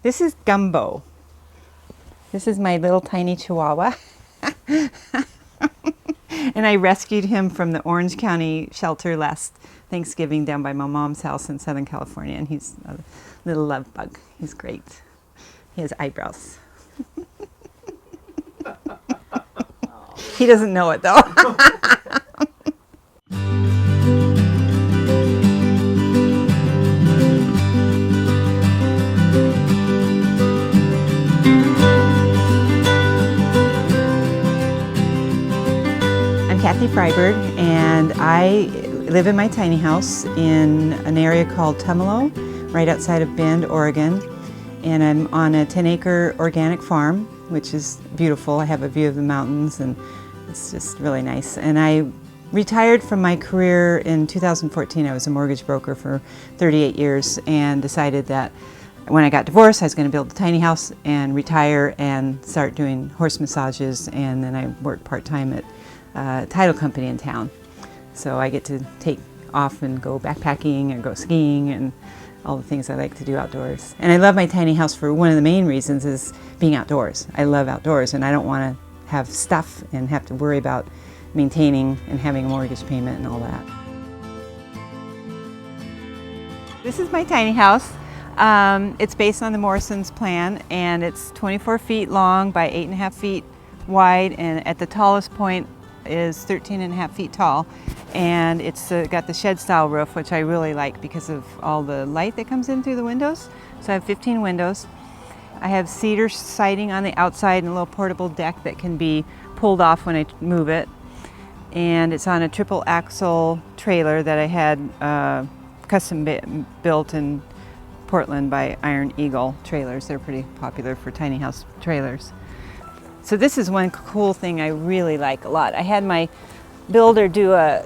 This is Gumbo. This is my little tiny Chihuahua. And I rescued him from the Orange County shelter last Thanksgiving down by my mom's house in Southern California. And he's a little love bug. He's great. He has eyebrows. He doesn't know it though. I'm Cathy Freiberg, and I live in my tiny house in an area called Tumalo, right outside of Bend, Oregon. And I'm on a 10-acre organic farm, which is beautiful. I have a view of the mountains, and it's just really nice. And I retired from my career in 2014. I was a mortgage broker for 38 years and decided that when I got divorced, I was going to build a tiny house and retire and start doing horse massages. And then I worked part-time at a title company in town. So I get to take off and go backpacking and go skiing and all the things I like to do outdoors. And I love my tiny house for one of the main reasons is being outdoors. I love outdoors, and I don't want to have stuff and have to worry about maintaining and having a mortgage payment and all that. This is my tiny house. It's based on the Morrison's plan, and it's 24 feet long by 8.5 feet wide, and at the tallest point is 13.5 feet tall. And it's got the shed style roof, which I really like because of all the light that comes in through the windows. So I have 15 windows. I have cedar siding on the outside and a little portable deck that can be pulled off when I move it. And it's on a triple axle trailer that I had custom built in Portland by Iron Eagle trailers. They're pretty popular for tiny house trailers. So this is one cool thing I really like a lot. I had my builder do a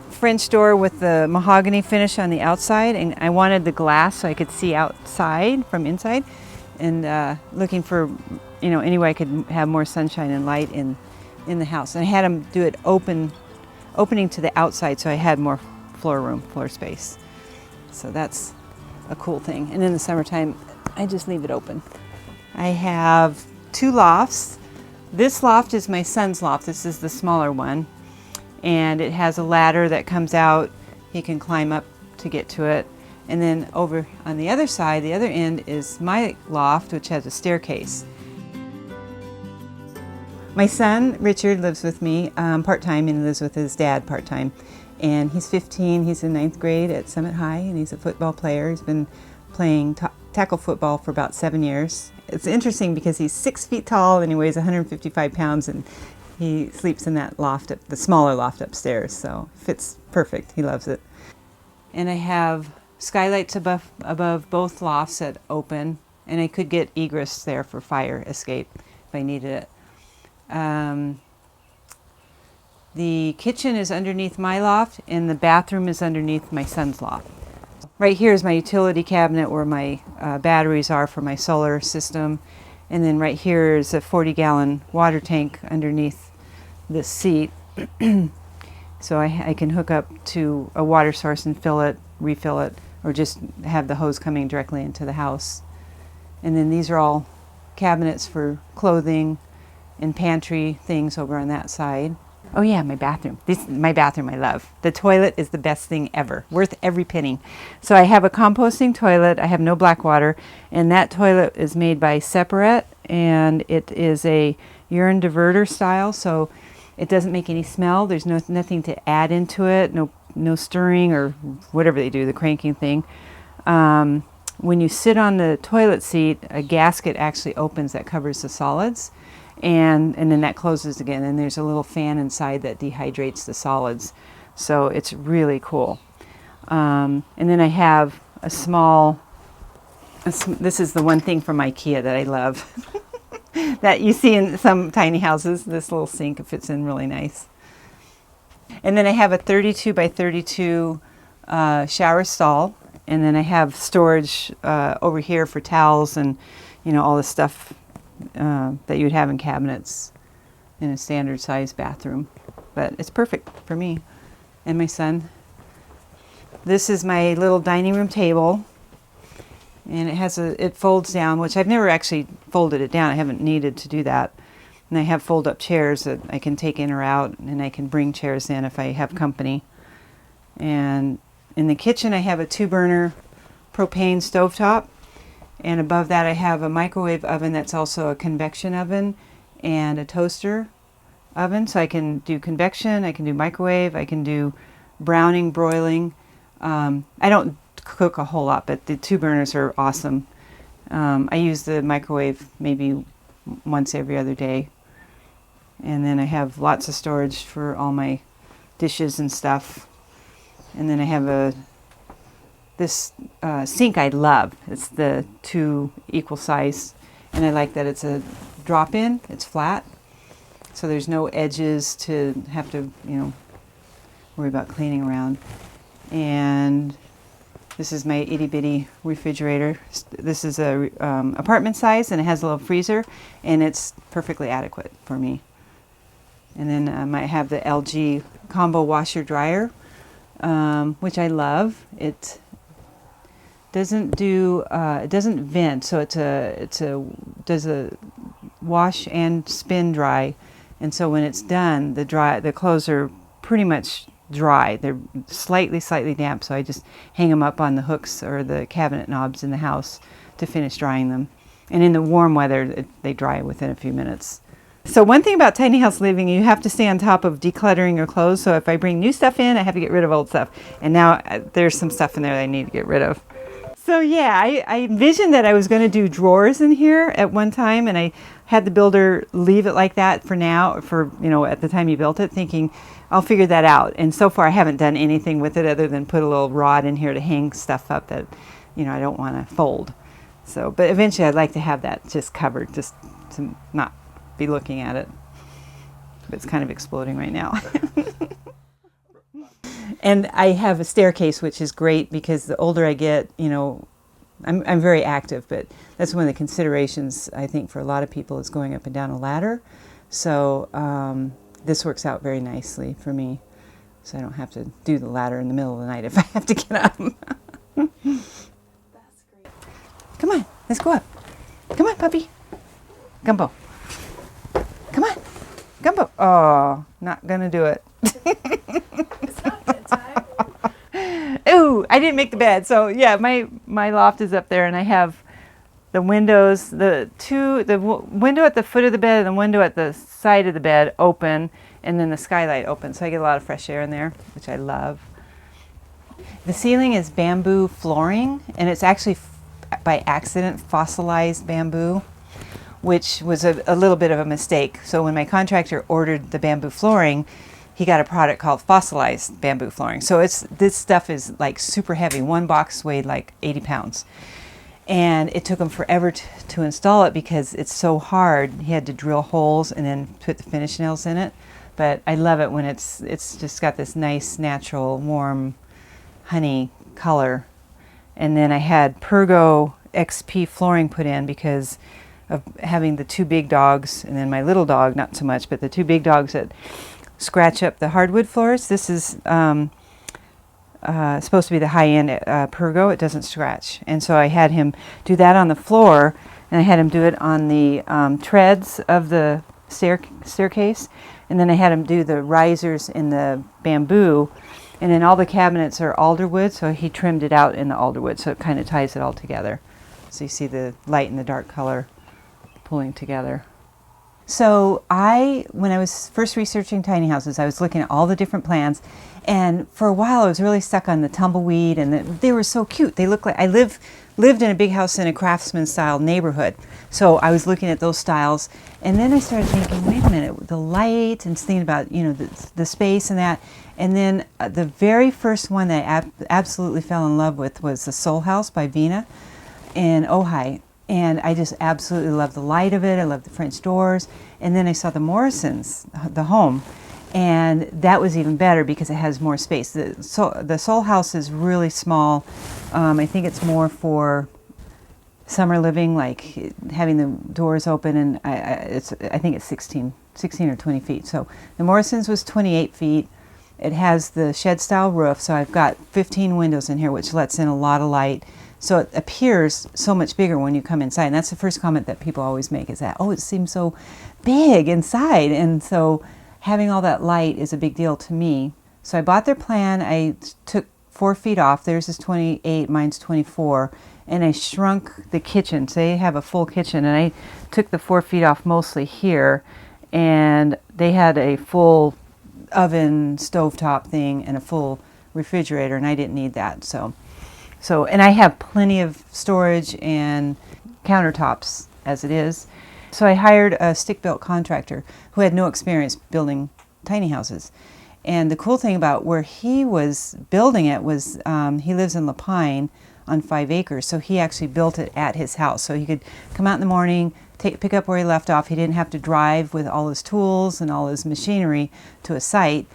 French door with the mahogany finish on the outside, and I wanted the glass so I could see outside from inside, and looking for, any way I could have more sunshine and light in the house. And I had him do it opening to the outside, so I had more floor space. So that's a cool thing. And in the summertime, I just leave it open. I have 2 lofts. This loft is my son's loft. This is the smaller one. And it has a ladder that comes out. He can climb up to get to it. And then over on the other side, the other end, is my loft, which has a staircase. My son, Richard, lives with me part-time, and lives with his dad part-time. And he's 15, he's in 9th grade at Summit High, and he's a football player. He's been playing tackle football for about 7 years. It's interesting because he's 6 feet tall and he weighs 155 pounds, and he sleeps in that loft, the smaller loft upstairs, so fits perfect. He loves it. And I have skylights above both lofts that open, and I could get egress there for fire escape if I needed it. The kitchen is underneath my loft, and the bathroom is underneath my son's loft. Right here is my utility cabinet where my batteries are for my solar system. And then right here is a 40-gallon water tank underneath this seat. So I can hook up to a water source and refill it, or just have the hose coming directly into the house. And then these are all cabinets for clothing and pantry things over on that side. Oh yeah, my bathroom. My bathroom I love. The toilet is the best thing ever, worth every penny. So I have a composting toilet. I have no black water, and that toilet is made by Separate, and it is a urine diverter style, so it doesn't make any smell. There's nothing to add into it, no stirring or whatever they do, the cranking thing. When you sit on the toilet seat, a gasket actually opens that covers the solids. And then that closes again, and there's a little fan inside that dehydrates the solids. So it's really cool. And then I have a small, this is the one thing from IKEA that I love, that you see in some tiny houses. This little sink fits in really nice. And then I have a 32 by 32 shower stall, and then I have storage over here for towels and all the stuff that you'd have in cabinets in a standard size bathroom. But it's perfect for me and my son. This is my little dining room table, And it folds down, which I've never actually folded it down. I haven't needed to do that. And I have fold-up chairs that I can take in or out, and I can bring chairs in if I have company. And in the kitchen, I have a 2-burner propane stovetop. And above that, I have a microwave oven that's also a convection oven and a toaster oven. So I can do convection, I can do microwave, I can do browning, broiling. I don't cook a whole lot, but the 2 burners are awesome. I use the microwave maybe once every other day. And then I have lots of storage for all my dishes and stuff. And then I have this sink I love. It's the 2 equal size, and I like that it's a drop-in. It's flat, so there's no edges to have to, worry about cleaning around. And this is my itty-bitty refrigerator. This is a apartment size, and it has a little freezer, and it's perfectly adequate for me. And then I have the LG combo washer dryer, which I love. It doesn't vent, so does a wash and spin dry, and so when it's done, the clothes are pretty much dry. They're slightly damp, so I just hang them up on the hooks or the cabinet knobs in the house to finish drying them. And in the warm weather, they dry within a few minutes. So one thing about tiny house living, you have to stay on top of decluttering your clothes. So if I bring new stuff in, I have to get rid of old stuff. And now there's some stuff in there that I need to get rid of. So yeah, I envisioned that I was going to do drawers in here at one time, and I had the builder leave it like that for now, at the time he built it, thinking I'll figure that out. And so far I haven't done anything with it other than put a little rod in here to hang stuff up that, I don't want to fold. So, but eventually I'd like to have that just covered, just to not be looking at it. But it's kind of exploding right now. And I have a staircase, which is great because the older I get, I'm very active, but that's one of the considerations I think for a lot of people is going up and down a ladder. So this works out very nicely for me. So I don't have to do the ladder in the middle of the night if I have to get up. That's great. Come on, let's go up. Come on, puppy. Gumbo. Come on. Gumbo. Oh, not gonna do it. It's not bedtime. Ooh, I didn't make the bed. So yeah, my loft is up there, and I have the windows, the window at the foot of the bed and the window at the side of the bed open, and then the skylight open. So I get a lot of fresh air in there, which I love. The ceiling is bamboo flooring, and it's actually by accident fossilized bamboo, which was a little bit of a mistake. So when my contractor ordered the bamboo flooring, he got a product called fossilized bamboo flooring. So this stuff is like super heavy. One box weighed like 80 pounds. And it took him forever to install it because it's so hard. He had to drill holes and then put the finish nails in it. But I love it when it's just got this nice, natural, warm, honey color. And then I had Pergo XP flooring put in because of having the 2 big dogs, and then my little dog, not so much, but the 2 big dogs that scratch up the hardwood floors. This is supposed to be the high-end Pergo. It doesn't scratch. And so I had him do that on the floor, and I had him do it on the treads of the staircase, and then I had him do the risers in the bamboo, and then all the cabinets are alderwood, so he trimmed it out in the alderwood, so it kind of ties it all together. So you see the light and the dark color pulling together. So when I was first researching tiny houses, I was looking at all the different plans, and for a while I was really stuck on the tumbleweed, and they were so cute. They look like I lived in a big house in a craftsman style neighborhood, so I was looking at those styles, and then I started thinking, wait a minute, the light, and thinking about the space and that, and then the very first one that I absolutely fell in love with was the Soul House by Vina in Ojai. And I just absolutely love the light of it. I love the French doors. And then I saw the Morrisons, the home, and that was even better because it has more space. The Soul House is really small. I think it's more for summer living, like having the doors open, and I think it's 16 or 20 feet. So the Morrisons was 28 feet. It has the shed style roof, so I've got 15 windows in here, which lets in a lot of light. So it appears so much bigger when you come inside. And that's the first comment that people always make is that, oh, it seems so big inside. And so having all that light is a big deal to me. So I bought their plan. I took 4 feet off. Theirs is 28, mine's 24. And I shrunk the kitchen. So they have a full kitchen. And I took the 4 feet off mostly here. And they had a full oven, stovetop thing, and a full refrigerator. And I didn't need that. So, and I have plenty of storage and countertops as it is. So I hired a stick-built contractor who had no experience building tiny houses. And the cool thing about where he was building it was he lives in La Pine on 5 acres. So he actually built it at his house. So he could come out in the morning, pick up where he left off. He didn't have to drive with all his tools and all his machinery to a site.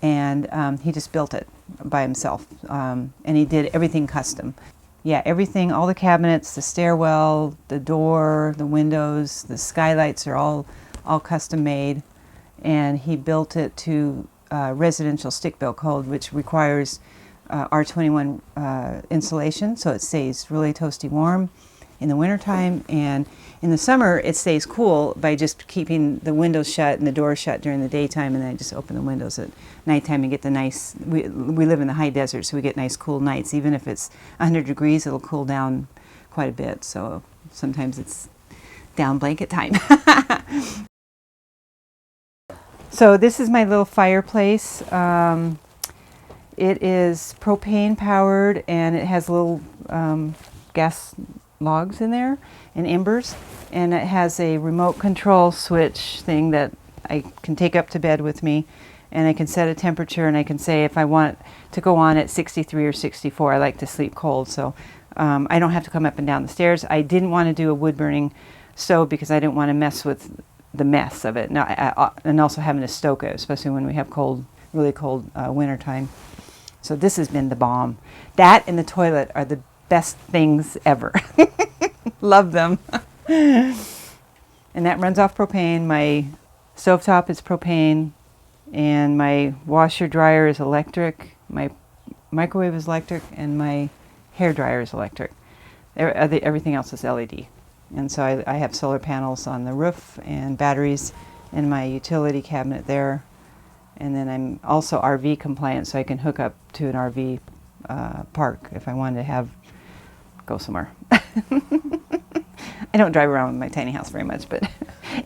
And he just built it by himself, and he did everything custom. Yeah, everything, all the cabinets, the stairwell, the door, the windows, the skylights are all custom made, and he built it to residential stick-built code, which requires R21 insulation, so it stays really toasty warm in the wintertime, and in the summer it stays cool by just keeping the windows shut and the doors shut during the daytime, and then I just open the windows at nighttime and get the nice, we live in the high desert, so we get nice cool nights. Even if it's 100 degrees, it'll cool down quite a bit, so sometimes it's down blanket time. So this is my little fireplace. It is propane powered, and it has little gas logs in there and embers, and it has a remote control switch thing that I can take up to bed with me, and I can set a temperature, and I can say if I want to go on at 63 or 64. I like to sleep cold, so I don't have to come up and down the stairs. I didn't want to do a wood burning stove because I didn't want to mess with the mess of it, and also having to stoke it, especially when we have cold, really cold winter time. So this has been the bomb. That and the toilet are the best things ever. Love them. And that runs off propane. My stovetop is propane, and my washer dryer is electric. My microwave is electric, and my hair dryer is electric. Everything else is LED. And so I have solar panels on the roof and batteries in my utility cabinet there. And then I'm also RV compliant, so I can hook up to an RV park if I wanted to go somewhere. I don't drive around with my tiny house very much, but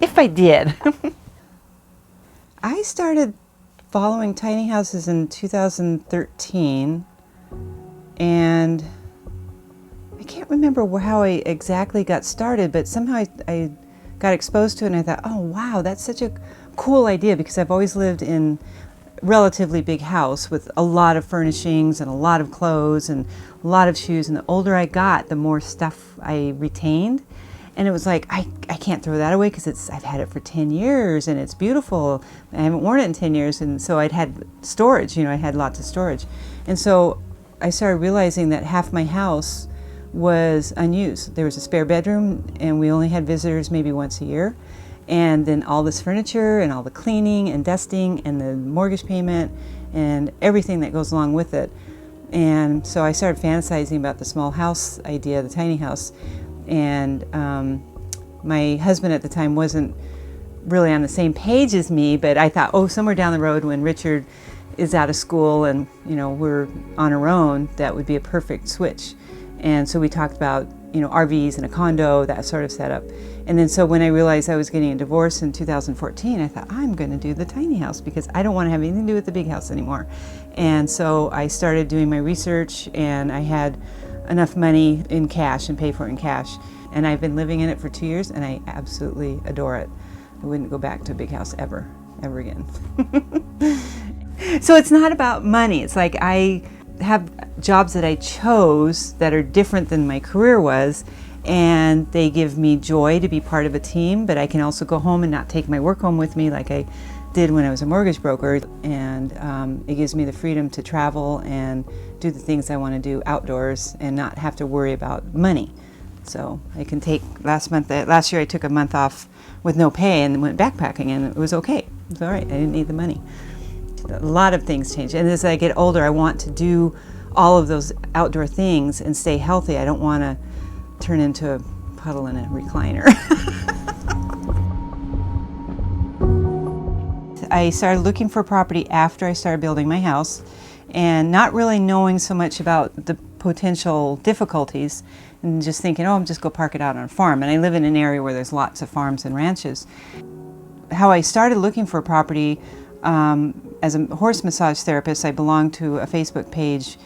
if I did. I started following tiny houses in 2013, and I can't remember how I exactly got started, but somehow I got exposed to it, and I thought, oh wow, that's such a cool idea, because I've always lived in a relatively big house with a lot of furnishings and a lot of clothes and a lot of shoes, and the older I got, the more stuff I retained. And it was like, I can't throw that away because I've had it for 10 years and it's beautiful. I haven't worn it in 10 years, and so I'd had storage, I had lots of storage. And so I started realizing that half my house was unused. There was a spare bedroom, and we only had visitors maybe once a year. And then all this furniture and all the cleaning and dusting and the mortgage payment and everything that goes along with it. And so I started fantasizing about the small house idea, the tiny house. And my husband at the time wasn't really on the same page as me, but I thought, oh, somewhere down the road when Richard is out of school and we're on our own, that would be a perfect switch. And so we talked about RVs and a condo, that sort of setup. And then so when I realized I was getting a divorce in 2014, I thought, I'm going to do the tiny house because I don't want to have anything to do with the big house anymore. And so I started doing my research, and I had enough money in cash and pay for it in cash. And I've been living in it for 2 years, and I absolutely adore it. I wouldn't go back to a big house ever again. So it's not about money. It's like I have jobs that I chose that are different than my career was, and they give me joy to be part of a team, but I can also go home and not take my work home with me like I did when I was a mortgage broker, and it gives me the freedom to travel and do the things I want to do outdoors and not have to worry about money. So I can take, last year I took a month off with no pay and went backpacking, and it was okay. It was all right. I didn't need the money. A lot of things change, and as I get older, I want to do all of those outdoor things and stay healthy. I don't want to turn into a puddle in a recliner. I started looking for property after I started building my house, and not really knowing so much about the potential difficulties, and just thinking, oh, I'm just go park it out on a farm. And I live in an area where there's lots of farms and ranches. How I started looking for property, as a horse massage therapist, I belong to a Facebook page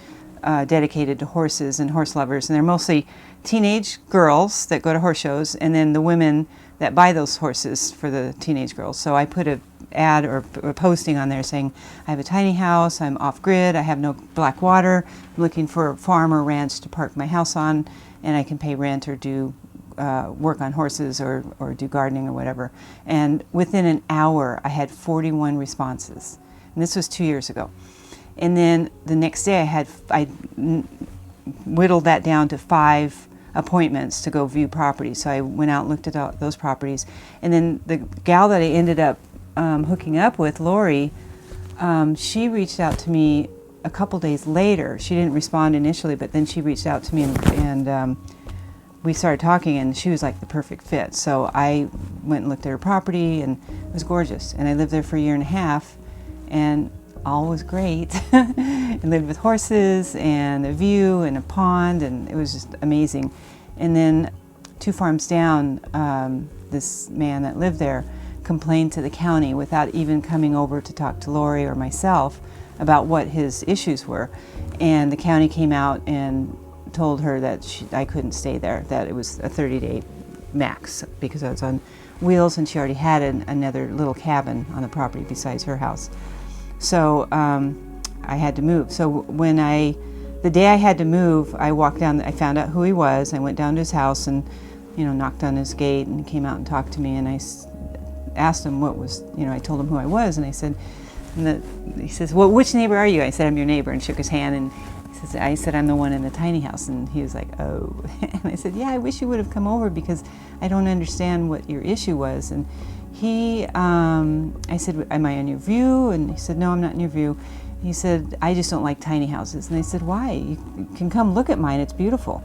dedicated to horses and horse lovers, and they're mostly teenage girls that go to horse shows, and then the women that buy those horses for the teenage girls. So I put a ad or a posting on there saying, I have a tiny house, I'm off-grid, I have no black water, I'm looking for a farm or ranch to park my house on, and I can pay rent or do work on horses or do gardening or whatever. And within an hour, I had 41 responses. And this was 2 years ago. And then the next day, I whittled that down to 5 appointments to go view properties. So I went out and looked at those properties. And then the gal that I ended up hooking up with, Lori, she reached out to me a couple days later. She didn't respond initially, but then she reached out to me and we started talking, and she was like the perfect fit. So I went and looked at her property, and it was gorgeous. And I lived there for a year and a half, and all was great. I lived with horses and a view and a pond, and it was just amazing. And then 2 farms down, this man that lived there complained to the county without even coming over to talk to Lori or myself about what his issues were. And the county came out and told her that I couldn't stay there, that it was a 30-day max because I was on wheels and she already had another little cabin on the property besides her house. So I had to move. So when the day I had to move, I walked down, I found out who he was, I went down to his house and, knocked on his gate, and he came out and talked to me, and I asked him what was, I told him who I was, and I said, he says, well, which neighbor are you? I said, I'm your neighbor, and shook his hand, and I said, I'm the one in the tiny house, and he was like, oh. And I said, yeah, I wish you would have come over because I don't understand what your issue was. And I said, am I on your view? And he said, no, I'm not in your view. He said, I just don't like tiny houses. And I said, why? You can come look at mine, it's beautiful.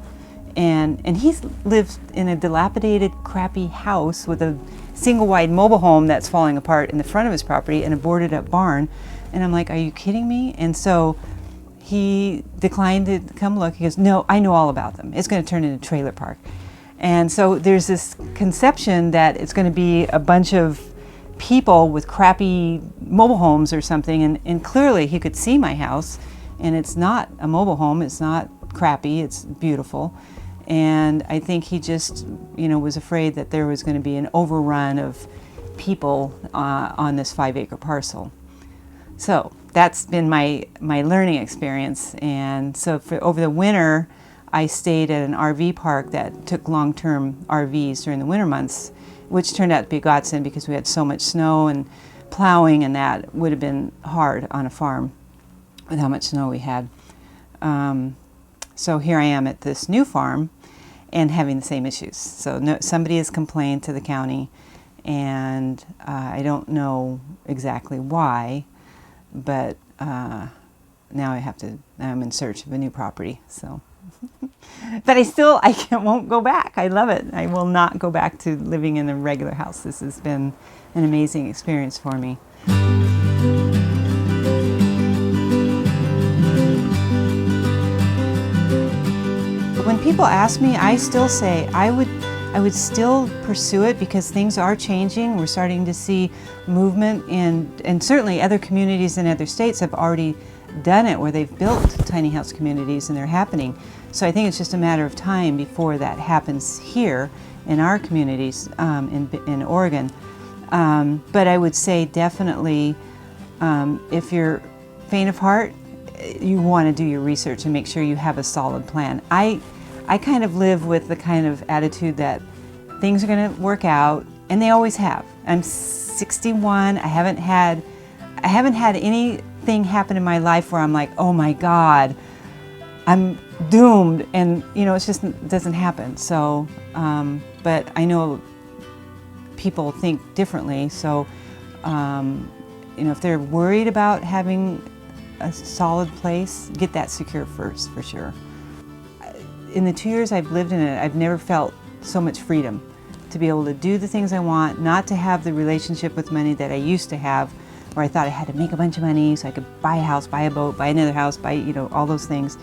And he's lived in a dilapidated, crappy house with a single-wide mobile home that's falling apart in the front of his property and a boarded-up barn. And I'm like, are you kidding me? And so he declined to come look. He goes, no, I know all about them. It's going to turn into a trailer park. And so there's this conception that it's going to be a bunch of people with crappy mobile homes or something. And clearly he could see my house, and it's not a mobile home. It's not crappy. It's beautiful. And I think he just, was afraid that there was going to be an overrun of people on this 5-acre parcel. So that's been my learning experience. And so over the winter, I stayed at an RV park that took long-term RVs during the winter months, which turned out to be a godsend because we had so much snow, and plowing and that would have been hard on a farm with how much snow we had. So here I am at this new farm and having the same issues. So somebody has complained to the county, and I don't know exactly why, but now I'm in search of a new property. So, but I won't go back. I love it. I will not go back to living in a regular house. This has been an amazing experience for me. When people ask me, I still say I would still pursue it because things are changing. We're starting to see movement, and certainly other communities in other states have already done it where they've built tiny house communities, and they're happening. So I think it's just a matter of time before that happens here in our communities in Oregon. But I would say definitely if you're faint of heart, you want to do your research and make sure you have a solid plan. I kind of live with the kind of attitude that things are going to work out, and they always have. I'm 61. I haven't had anything happen in my life where I'm like, oh my God, I'm doomed, and it just doesn't happen. So, but I know people think differently. So, if they're worried about having a solid place, get that secure first, for sure. In the 2 years I've lived in it, I've never felt so much freedom to be able to do the things I want, not to have the relationship with money that I used to have, where I thought I had to make a bunch of money so I could buy a house, buy a boat, buy another house, buy, all those things.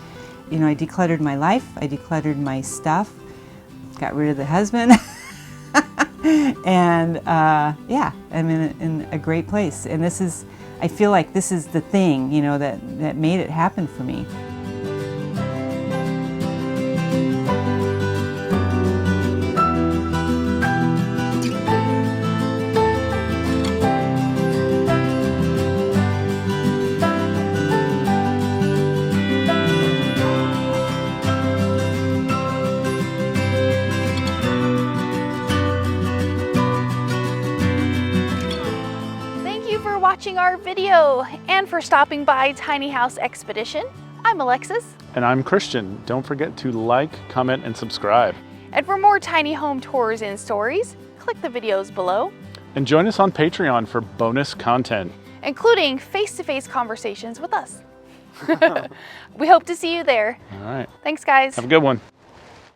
I decluttered my life, I decluttered my stuff, got rid of the husband, and yeah, I'm in a great place. And I feel like this is the thing, that made it happen for me. Watching our video and for stopping by Tiny House Expedition. I'm Alexis. And I'm Christian. Don't forget to like, comment, and subscribe. And for more tiny home tours and stories, click the videos below. And join us on Patreon for bonus content, including face-to-face conversations with us. We hope to see you there. All right. Thanks, guys. Have a good one.